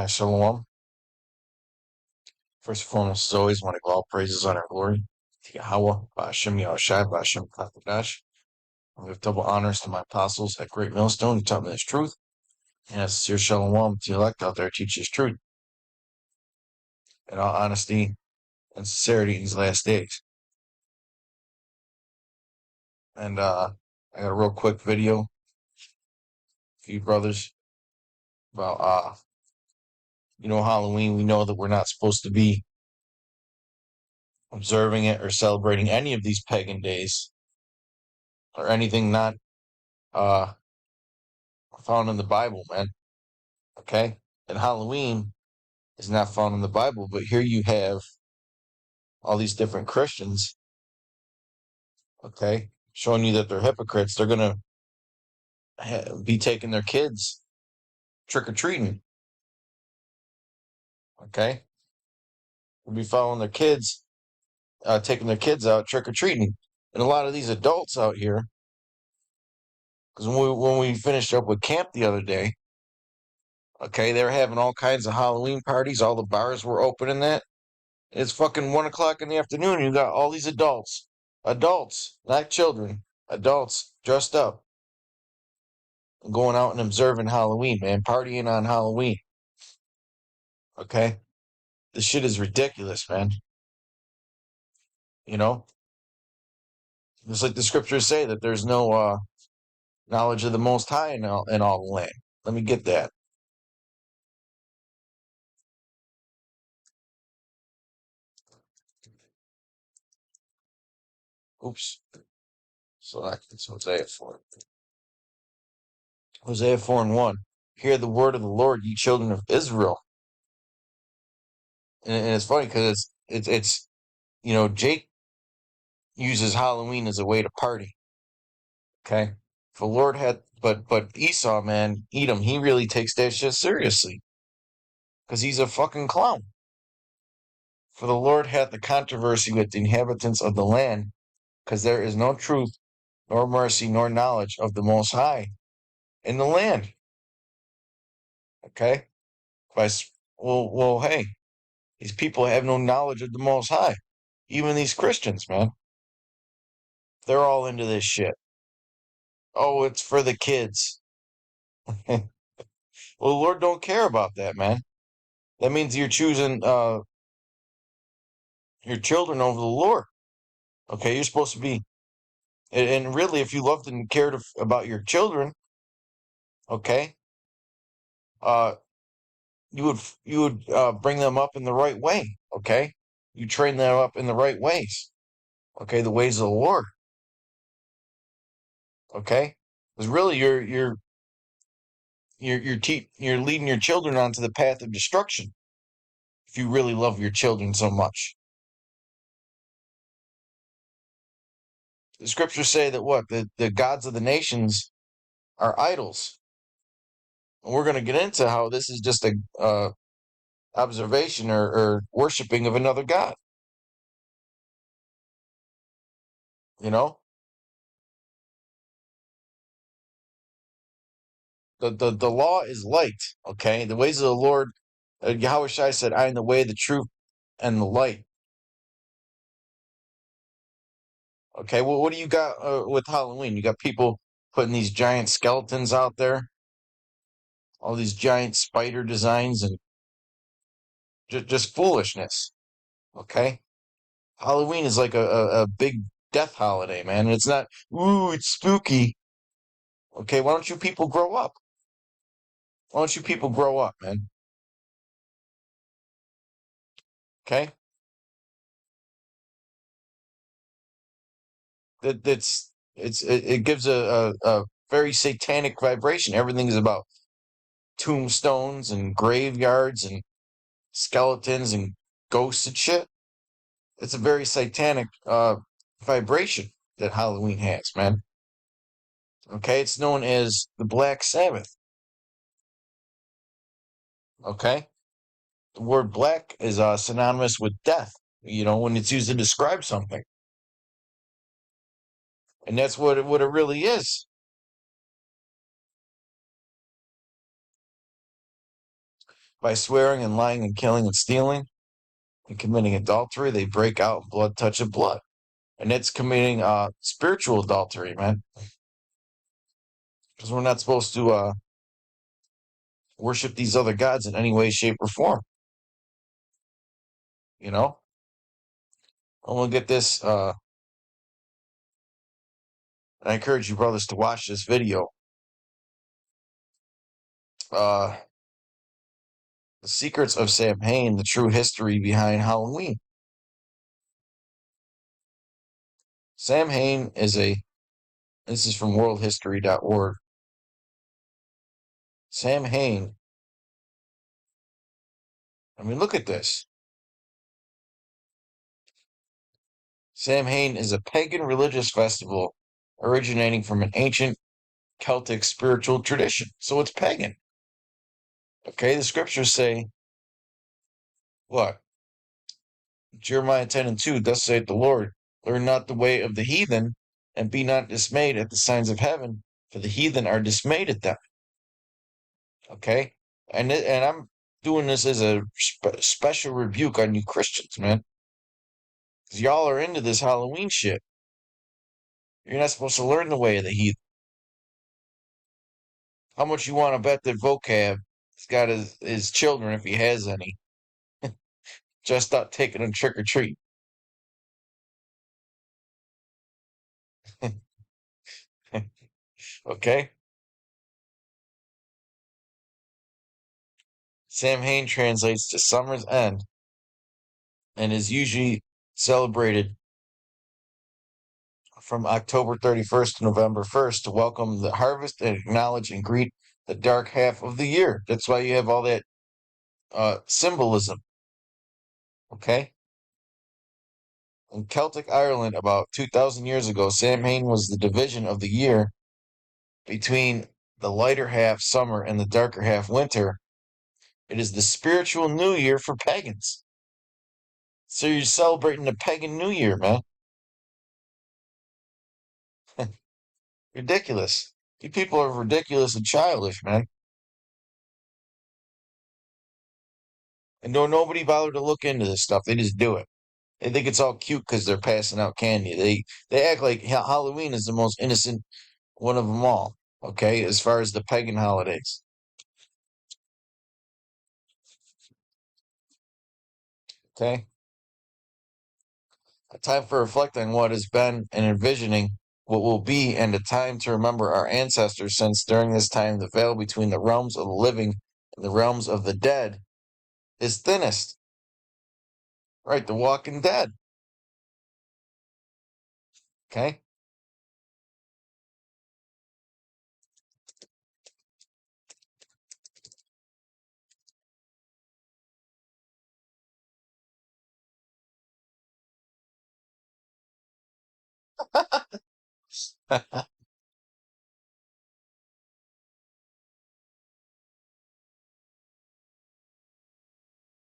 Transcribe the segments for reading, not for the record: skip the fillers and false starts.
Shalom. First and foremost, as always, want to give all praises, honor, and glory to YAHAWAH, HASHAM, YAHAWASHI, HASHAM, HaKadosh. I give double honors to my apostles at Great Millstone who taught me this truth. And a sincere shalom to the elect out there who teach this truth in all honesty and sincerity in these last days. And I got a real quick video for you brothers about Halloween. We know that we're not supposed to be observing it or celebrating any of these pagan days or anything not uh found in the Bible, man. Okay? And Halloween is not found in the Bible, but here you have all these different Christians, okay, showing you that they're hypocrites. They're going to be taking their kids trick-or-treating, okay? We'll be following their kids, taking their kids out trick-or-treating. And a lot of these adults out here, because when we finished up with camp the other day, okay, they were having all kinds of Halloween parties. All the bars were open and that. It's fucking 1 o'clock in the afternoon. And you got all these adults, not children, adults dressed up, going out and observing Halloween, man, partying on Halloween. Okay, this shit is ridiculous, man. You know, just like the scriptures say that there's no knowledge of the Most High in all the land. Let me get that. Oops. So it's Hosea 4. Hosea 4:1. Hear the word of the Lord, ye children of Israel. And it's funny because it's Jake uses Halloween as a way to party. Okay, if the Lord had, but Esau, man, Edom, he really takes that shit seriously because he's a fucking clown. For the Lord hath a controversy with the inhabitants of the land, because there is no truth, nor mercy, nor knowledge of the Most High in the land. Okay? Well, hey, these people have no knowledge of the Most High. Even these Christians, man. They're all into this shit. Oh, it's for the kids. Well, the Lord don't care about that, man. That means you're choosing your children over the Lord. Okay, you're supposed to be, and really, if you loved and cared about your children, okay, uh, you would bring them up in the right way. Okay, you train them up in the right ways. Okay, the ways of the Lord. Okay, because really, you're leading your children onto the path of destruction if you really love your children so much. The scriptures say that what the gods of the nations are idols. And we're going to get into how this is just a observation or worshiping of another god. You know, the law is light. Okay, the ways of the Lord. Yahawashi said, "I am the way, the truth, and the light." Okay, well, what do you got with Halloween? You got people putting these giant skeletons out there, all these giant spider designs, and just foolishness. Okay, Halloween is like a big death holiday, man. It's not. Ooh, it's spooky. Okay, why don't you people grow up? Why don't you people grow up, man? Okay, it gives a very satanic vibration. Everything is about tombstones and graveyards and skeletons and ghosts and shit. It's a very satanic vibration that Halloween has, man. Okay, it's known as the Black Sabbath. Okay, the word black is synonymous with death. You know, when it's used to describe something, and that's what it really is. By swearing and lying and killing and stealing and committing adultery, they break out blood touches blood. And it's committing spiritual adultery, man. Because we're not supposed to worship these other gods in any way, shape, or form. You know? I'm going to get this. I encourage you brothers to watch this video. The Secrets of Samhain, the true history behind Halloween. Samhain is this is from worldhistory.org. Samhain, I mean, look at this. Samhain is a pagan religious festival originating from an ancient Celtic spiritual tradition. So it's pagan. Okay, the scriptures say, what? Jeremiah 10:2, thus saith the Lord, learn not the way of the heathen, and be not dismayed at the signs of heaven, for the heathen are dismayed at them. Okay? And I'm doing this as a special rebuke on you Christians, man. Because y'all are into this Halloween shit. You're not supposed to learn the way of the heathen. How much you want to bet that vocab has got his children, if he has any, just not taking them trick or treat? Okay? Samhain translates to summer's end and is usually celebrated from October 31st to November 1st to welcome the harvest and acknowledge and greet the dark half of the year. That's why you have all that symbolism. Okay? In Celtic Ireland, about 2,000 years ago, Samhain was the division of the year between the lighter half summer and the darker half winter. It is the spiritual new year for pagans. So you're celebrating the pagan new year, man. Ridiculous. You people are ridiculous and childish, man. And nobody bothered to look into this stuff. They just do it. They think it's all cute because they're passing out candy. They act like Halloween is the most innocent one of them all. Okay, as far as the pagan holidays. Okay, a time for reflecting on what has been and envisioning what will be, and a time to remember our ancestors, since during this time the veil between the realms of the living and the realms of the dead is thinnest. Right, the walking dead. Okay.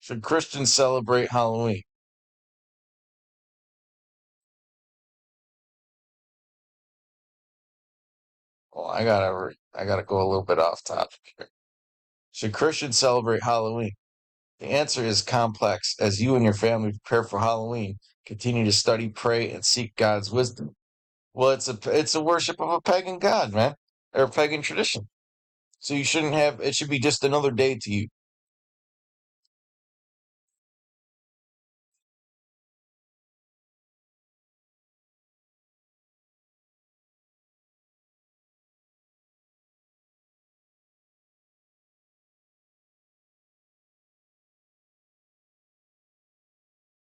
Should Christians celebrate Halloween? Well, I gotta go a little bit off topic here. Should Christians celebrate Halloween? The answer is complex. As you and your family prepare for Halloween, continue to study, pray, and seek God's wisdom. Well, it's a worship of a pagan god, man, or a pagan tradition. So you shouldn't have. It should be just another day to you.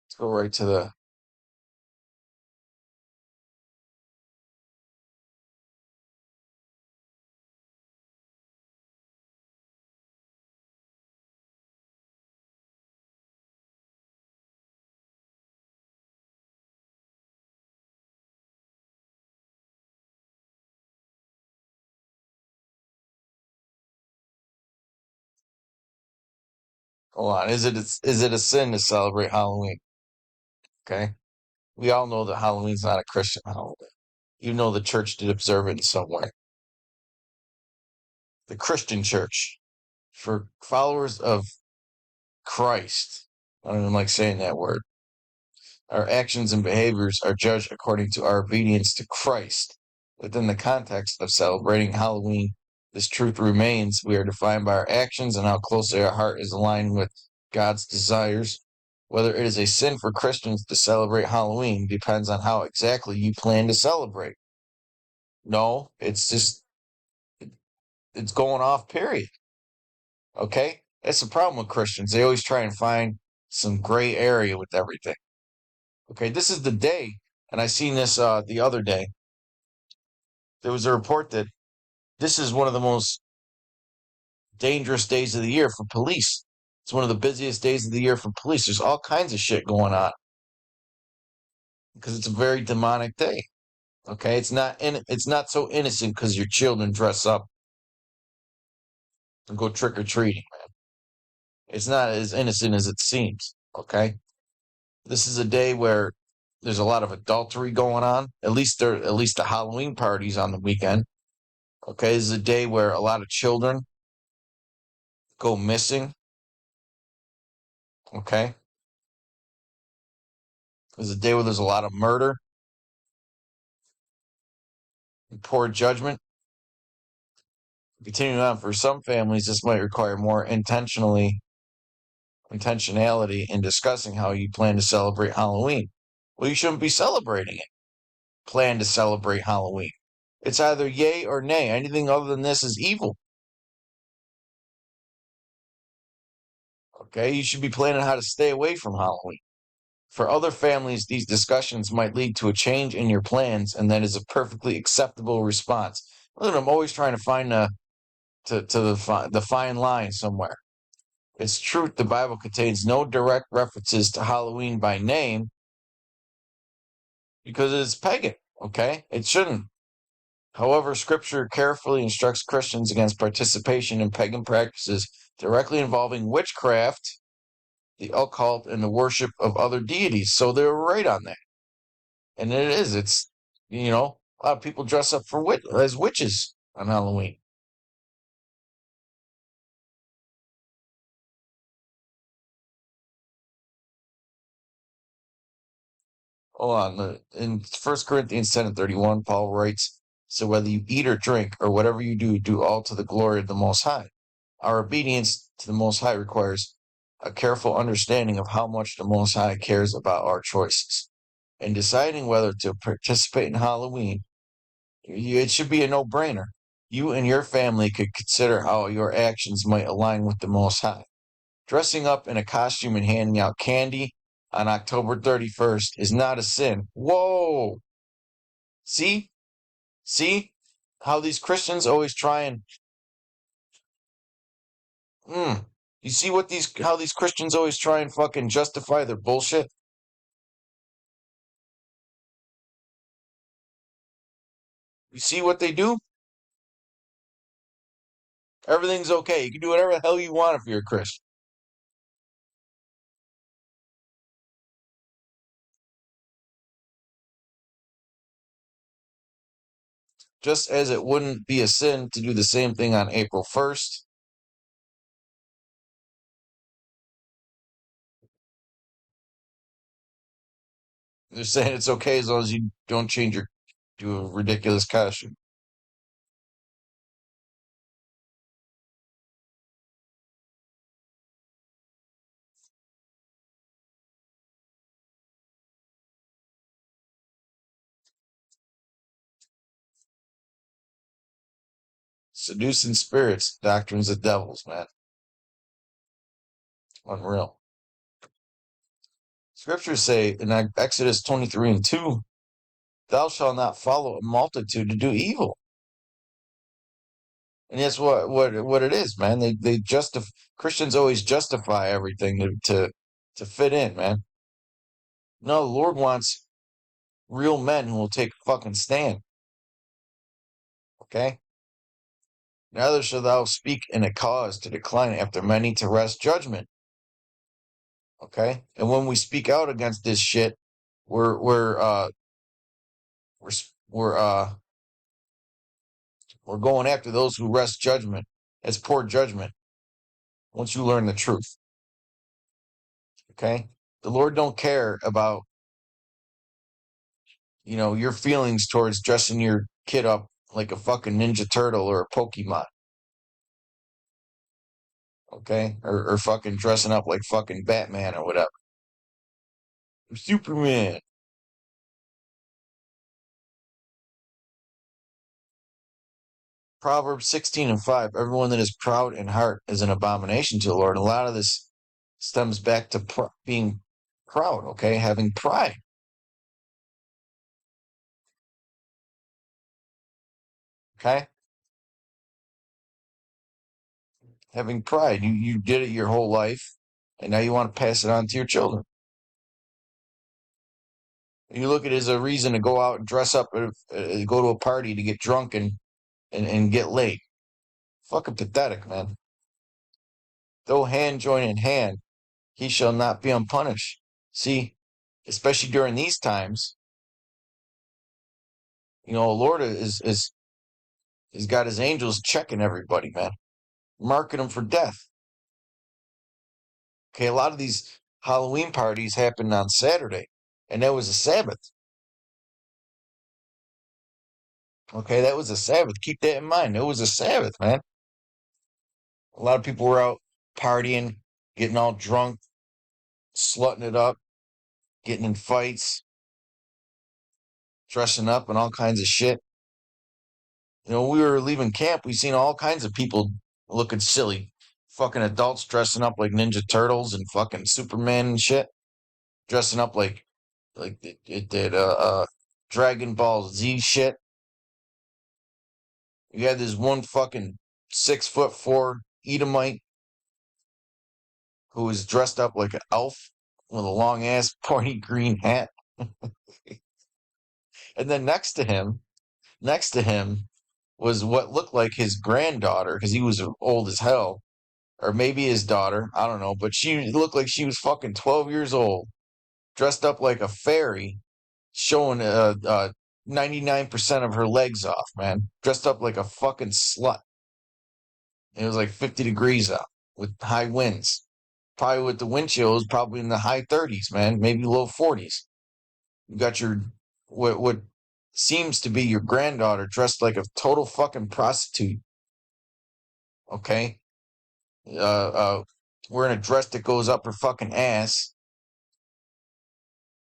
Let's go right to the. Hold on. Is it a sin to celebrate Halloween? Okay. We all know that Halloween's not a Christian holiday. You know the church did observe it in some way. The Christian church, for followers of Christ. I don't even like saying that word. Our actions and behaviors are judged according to our obedience to Christ. Within the context of celebrating Halloween, this truth remains. We are defined by our actions and how closely our heart is aligned with God's desires. Whether it is a sin for Christians to celebrate Halloween depends on how exactly you plan to celebrate. No, it's going off, period. Okay? That's the problem with Christians. They always try and find some gray area with everything. Okay, this is the day, and I seen this the other day. There was a report that this is one of the most dangerous days of the year for police. It's one of the busiest days of the year for police. There's all kinds of shit going on because it's a very demonic day. Okay, it's not so innocent because your children dress up and go trick or treating, man. It's not as innocent as it seems. Okay, this is a day where there's a lot of adultery going on. At least the Halloween parties on the weekend. Okay, this is a day where a lot of children go missing. Okay, this is a day where there's a lot of murder and poor judgment. Continuing on, for some families, this might require more intentionality in discussing how you plan to celebrate Halloween. Well, you shouldn't be celebrating it. Plan to celebrate Halloween. It's either yay or nay. Anything other than this is evil. Okay, you should be planning how to stay away from Halloween. For other families, these discussions might lead to a change in your plans, and that is a perfectly acceptable response. Look, I'm always trying to find the fine line somewhere. It's truth, the Bible contains no direct references to Halloween by name because it's pagan, okay? It shouldn't. However, Scripture carefully instructs Christians against participation in pagan practices directly involving witchcraft, the occult, and the worship of other deities. So they're right on that. And it is. It's, a lot of people dress up as witches on Halloween. Hold on. In 1 Corinthians 10:31, Paul writes, so whether you eat or drink or whatever you do all to the glory of the Most High. Our obedience to the Most High requires a careful understanding of how much the Most High cares about our choices. In deciding whether to participate in Halloween, it should be a no-brainer. You and your family could consider how your actions might align with the Most High. Dressing up in a costume and handing out candy on October 31st is not a sin. Whoa! See? See how these Christians always try and you see how these Christians always try and fucking justify their bullshit? You see what they do? Everything's okay. You can do whatever the hell you want if you're a Christian. Just as it wouldn't be a sin to do the same thing on April 1st. They're saying it's okay as long as you don't do a ridiculous costume. Seducing spirits, doctrines of devils, man. Unreal. Scriptures say in Exodus 23:2, thou shalt not follow a multitude to do evil. And that's what it is, man. They Christians always justify everything to fit in, man. No, the Lord wants real men who will take a fucking stand. Okay? Neither shall thou speak in a cause to decline after many to wrest judgment. Okay? And when we speak out against this shit, we're going after those who wrest judgment as poor judgment once you learn the truth. Okay? The Lord don't care about, your feelings towards dressing your kid up like a fucking Ninja Turtle or a Pokemon. Okay? Or fucking dressing up like fucking Batman or whatever. Superman. Proverbs 16:5. Everyone that is proud in heart is an abomination to the Lord. A lot of this stems back to being proud, okay? Having pride. Okay? Having pride. You did it your whole life, and now you want to pass it on to your children. You look at it as a reason to go out and dress up, go to a party to get drunk and get laid. Fucking pathetic, man. Though hand join in hand, he shall not be unpunished. See, especially during these times, Lord is got his angels checking everybody, man, marking them for death. Okay, a lot of these Halloween parties happened on Saturday, and that was a Sabbath. Okay, that was a Sabbath. Keep that in mind. It was a Sabbath, man. A lot of people were out partying, getting all drunk, slutting it up, getting in fights, dressing up and all kinds of shit. We were leaving camp, we seen all kinds of people looking silly. Fucking adults dressing up like Ninja Turtles and fucking Superman and shit. Dressing up like it did Dragon Ball Z shit. You had this one fucking 6'4" Edomite who was dressed up like an elf with a long ass pointy green hat. And then next to him was what looked like his granddaughter, because he was old as hell, or maybe his daughter, I don't know, but she looked like she was fucking 12 years old, dressed up like a fairy, showing 99% of her legs off, man, dressed up like a fucking slut. And it was like 50 degrees out with high winds. Probably with the wind chills, probably in the high 30s, man, maybe low 40s. You got your what seems to be your granddaughter dressed like a total fucking prostitute. Okay, wearing a dress that goes up her fucking ass.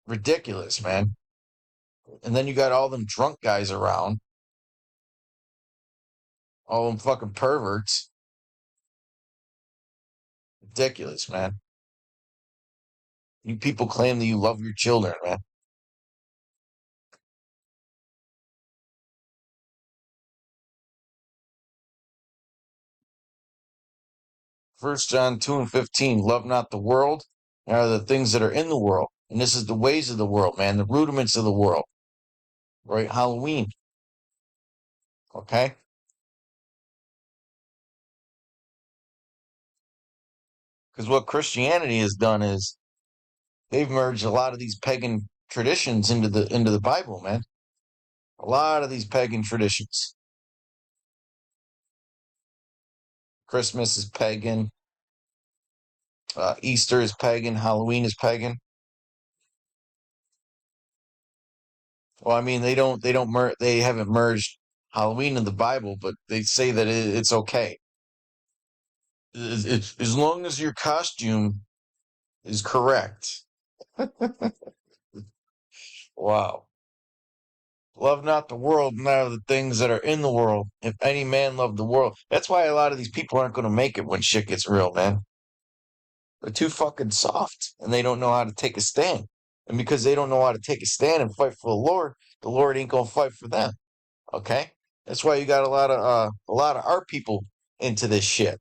Ridiculous, man. And then you got all them drunk guys around, all them fucking perverts. Ridiculous, man. You people claim that you love your children, man. First John 2:15, love not the world, nor the things that are in the world. And this is the ways of the world, man, the rudiments of the world. Right? Halloween. Okay? Because what Christianity has done is they've merged a lot of these pagan traditions into the Bible, man. A lot of these pagan traditions. Christmas is pagan. Easter is pagan. Halloween is pagan. Well, I mean, they haven't merged Halloween in the Bible, but they say that it's okay. As long as your costume is correct. Wow. Love not the world, neither the things that are in the world. If any man love the world. That's why a lot of these people aren't going to make it when shit gets real, man. They're too fucking soft and they don't know how to take a stand. And because they don't know how to take a stand and fight for the Lord ain't gonna fight for them. Okay? That's why you got a lot of our people into this shit.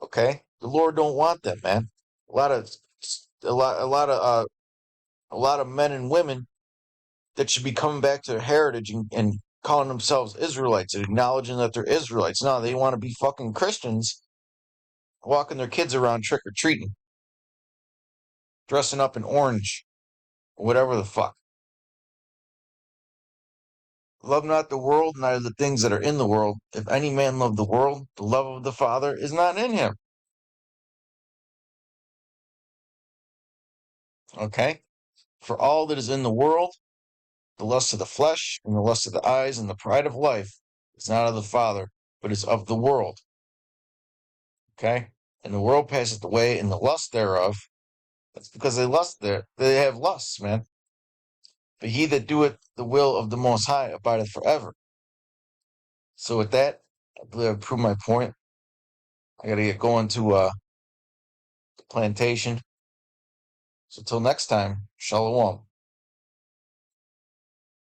Okay? The Lord don't want them, man. A lot of a lot of men and women that should be coming back to their heritage and calling themselves Israelites and acknowledging that they're Israelites. No, they want to be fucking Christians walking their kids around trick or treating, dressing up in orange, or whatever the fuck. Love not the world, neither the things that are in the world. If any man love the world, the love of the Father is not in him. Okay? For all that is in the world, the lust of the flesh, and the lust of the eyes, and the pride of life, is not of the Father, but is of the world. Okay? And the world passeth away, and the lust thereof. That's because they have lusts, man. But he that doeth the will of the Most High abideth forever. So with that, I believe I've proved my point. I gotta get going to the plantation. So till next time, shalom.